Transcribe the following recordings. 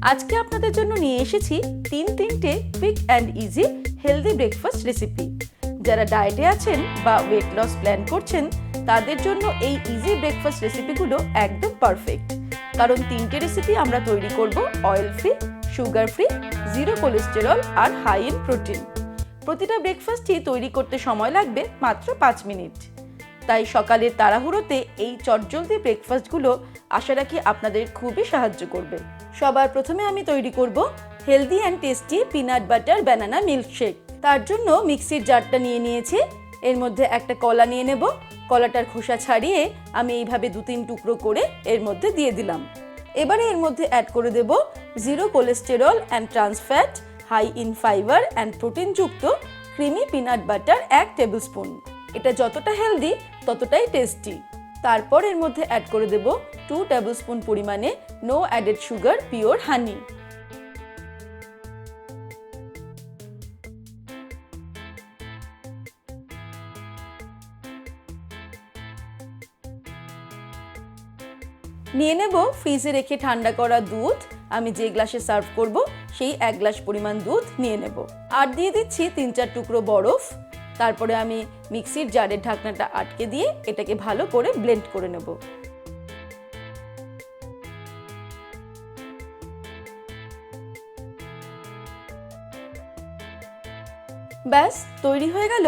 আজকে আপনাদের জন্য নিয়ে এসেছি তিনটে quick and easy healthy breakfast recipe. যারা ডায়েটে আছেন বা ওয়েট লস প্ল্যান করছেন তাদের জন্য এই ইজি ব্রেকফাস্ট রেসিপিগুলো একদম পারফেক্ট, কারণ তিনটে রেসিপি আমরা তৈরি করব oil free, sugar free, zero cholesterol আর হাই ইন প্রোটিন। প্রতিটা ব্রেকফাস্টই তৈরি করতে সময় লাগবে মাত্র 5 মিনিট। তাই সকালের তাড়াহুড়োতে এই চটজলদি ব্রেকফাস্টগুলো আশা রাখি আপনাদের খুবই সাহায্য করবে। সবার প্রথমে আমি তৈরি করব healthy and tasty peanut butter banana milkshake. তার জন্য মিক্সির জারটা নিয়ে নিয়েছি। এর মধ্যে একটা কলা নিয়ে নেব। কলাটার খোসা ছাড়িয়ে আমি এইভাবে 2-3 টুকরো করে এর মধ্যে দিয়ে দিলাম। এবারে এর মধ্যে অ্যাড করে দেব zero cholesterol and trans fat, high in fibre and protein যুক্ত creamy peanut butter 1 tablespoon. এটা যতটা হেলদি ততটাই টেস্টি। তারপর এর মধ্যে অ্যাড করে দেব 2 টেবিল স্পুন পরিমাণে নো অ্যাডেড সুগার পিওর হানি। নিয়ে নেব ফ্রিজে রেখে ঠান্ডা করা দুধ। আমি যে গ্লাসে সার্ভ করব সেই 1 গ্লাস পরিমাণ দুধ নিয়ে নেব। আর দিয়ে দিচ্ছি 3-4 টুকরো বরফ। তারপরে আমি মিক্সির জারের ঢাকনাটা আটকে দিয়ে এটাকে ভালো করে ব্লেন্ড করে নেব। ব্যাস তৈরি হয়ে গেল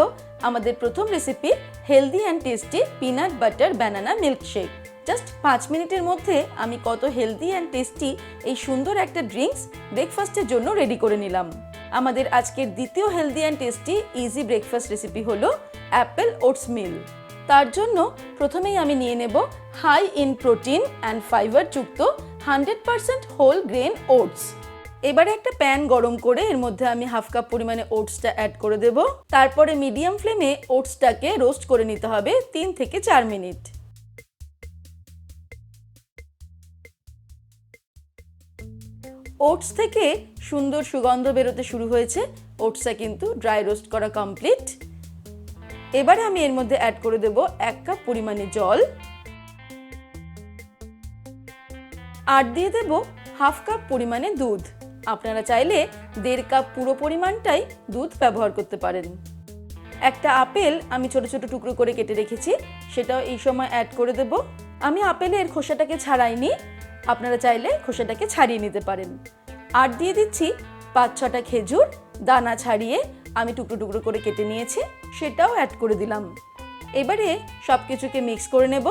আমাদের প্রথম recipe healthy and tasty peanut butter banana milkshake. Just 5 মিনিটের মধ্যে আমি কত হেলদি অ্যান্ড টেস্টি এই সুন্দর একটা ড্রিঙ্কস ব্রেকফাস্টের জন্য রেডি করে নিলাম। আমাদের আজকের দ্বিতীয় healthy and tasty easy breakfast recipe হলো অ্যাপেল ওটস মিল। তার জন্য প্রথমেই আমি নিয়ে নেব high in protein and fibre যুক্ত 100% হোল গ্রেন ওটস। এবারে একটা প্যান গরম করে এর মধ্যে আমি 1/2 কাপ পরিমাণে ওটসটা অ্যাড করে দেব। তারপরে মিডিয়াম ফ্লেমে ওটসটাকে রোস্ট করে নিতে হবে 3 থেকে 4 মিনিট। ওটস থেকে সুন্দর সুগন্ধ বেরোতে শুরু হয়েছে। ওটসটা কিন্তু ড্রাই রোস্ট করা কমপ্লিট। এবারে আমি এর মধ্যে অ্যাড করে দেব 1 কাপ পরিমাণে জল। আর দিয়ে দেব 1/2 কাপ পরিমাণে দুধ। আপনারা চাইলে 1.5 কাপ পুরো পরিমাণটাই দুধ ব্যবহার করতে পারেন। একটা আপেল আমি ছোট ছোট টুকরো করে কেটে রেখেছি, সেটাও এই সময় অ্যাড করে দেব। আমি আপেলের খোসাটাকে ছাড়াইনি, আপনারা চাইলে খোসাটাকে ছাড়িয়ে নিতে পারেন। আর দিয়ে দিচ্ছি 5-6টা খেজুর, দানা ছাড়িয়ে আমি টুকরো টুকরো করে কেটে নিয়েছি, সেটাও অ্যাড করে দিলাম। এবারে সব কিছুকে মিক্স করে নেব।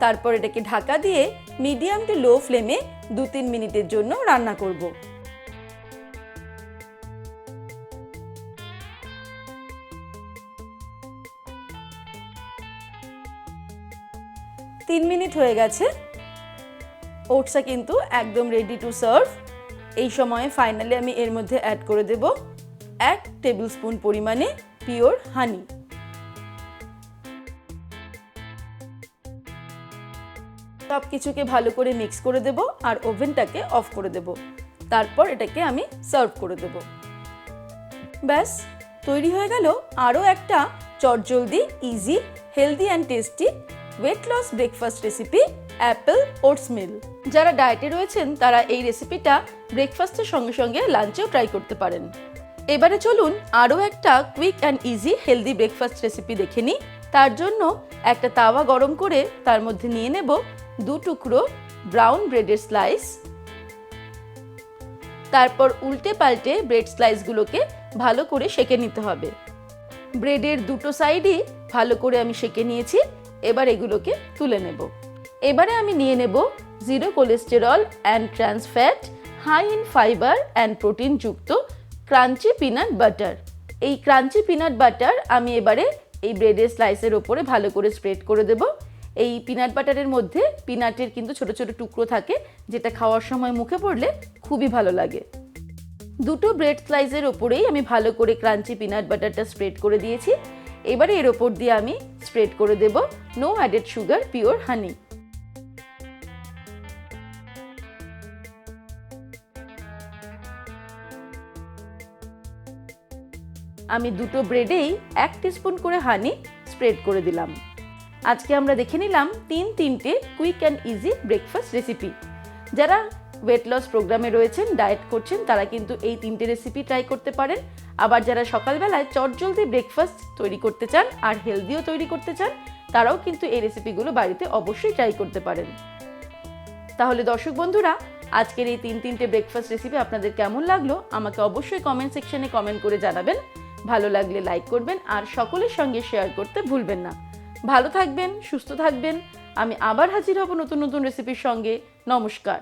তারপর এটাকে ঢাকা দিয়ে মিডিয়াম টু লো ফ্লেমে 2-3 মিনিটের জন্য রান্না করব। তিন মিনিট হয়ে গেছে। ওটসটা কিন্তু একদম রেডি টু সার্ভ। এই সময়ে ফাইনালি আমি এর মধ্যে অ্যাড করে দেব 1 টেবিল স্পুন পরিমাণে পিওর হানি। সব কিছুকে ভালো করে মিক্স করে দেব আর ওভেনটাকে অফ করে দেব। তারপর এটাকে আমি সার্ভ করে দেব। ব্যাস তৈরি হয়ে গেল আরও একটা চটজলদি easy healthy and tasty weight loss breakfast recipe apple oats meal. যারা ডায়েটে রয়েছেন তারা এই রেসিপিটা ব্রেকফাস্টের সঙ্গে সঙ্গে লাঞ্চেও ট্রাই করতে পারেন। এবারে চলুন আরও একটা quick and easy healthy breakfast recipe দেখে নিই। তার জন্য একটা তাওয়া গরম করে তার মধ্যে নিয়ে নেব 2 টুকরো ব্রাউন ব্রেডের স্লাইস। তারপর উল্টে পাল্টে ব্রেড স্লাইসগুলোকে ভালো করে সেঁকে নিতে হবে। ব্রেডের দুটো সাইডই ভালো করে আমি সেঁকে নিয়েছি। এবার এগুলোকে তুলে নেব। এবারে আমি নিয়ে নেব zero cholesterol and trans fat, high in fibre and protein যুক্ত ক্রাঞ্চি পিনাট বাটার। এই ক্রাঞ্চি পিনাট বাটার আমি এবারে এই ব্রেডের স্লাইসের ওপরে ভালো করে স্প্রেড করে দেব। এই পিনাট বাটারের মধ্যে পিনাটের কিন্তু ছোট ছোট টুকরো থাকে, যেটা খাওয়ার সময় মুখে পড়লে খুবই ভালো লাগে। দুটো ব্রেড স্লাইসের ওপরেই আমি ভালো করে ক্রাঞ্চি পিনাট বাটারটা স্প্রেড করে দিয়েছি। এবারে এর ওপর দিয়ে আমি স্প্রেড করে দেব নো অ্যাডেড সুগার পিওর হানি। আমি দুটো ব্রেডেই 1 টিস্পুন করে হানি স্প্রেড করে দিলাম। আজকে আমরা দেখে নিলাম তিনটে quick and easy breakfast recipe. যারা ওয়েট লস প্রোগ্রামে রয়েছেন, ডায়েট করছেন, তারা কিন্তু এই 3টে রেসিপি ট্রাই করতে পারেন। আবার যারা সকালবেলায় চটজলদি ব্রেকফাস্ট তৈরি করতে চান আর হেলদিও তৈরি করতে চান, তারাও কিন্তু এই রেসিপিগুলো বাড়িতে অবশ্যই ট্রাই করতে পারেন। তাহলে দর্শক বন্ধুরা, আজকের এই তিনটে ব্রেকফাস্ট রেসিপি আপনাদের কেমন লাগলো আমাকে অবশ্যই কমেন্ট সেকশনে কমেন্ট করে জানাবেন। ভালো লাগলে লাইক করবেন আর সকলের সঙ্গে শেয়ার করতে ভুলবেন না। ভালো থাকবেন, সুস্থ থাকবেন। আমি আবার হাজির হব নতুন নতুন রেসিপির সঙ্গে। নমস্কার।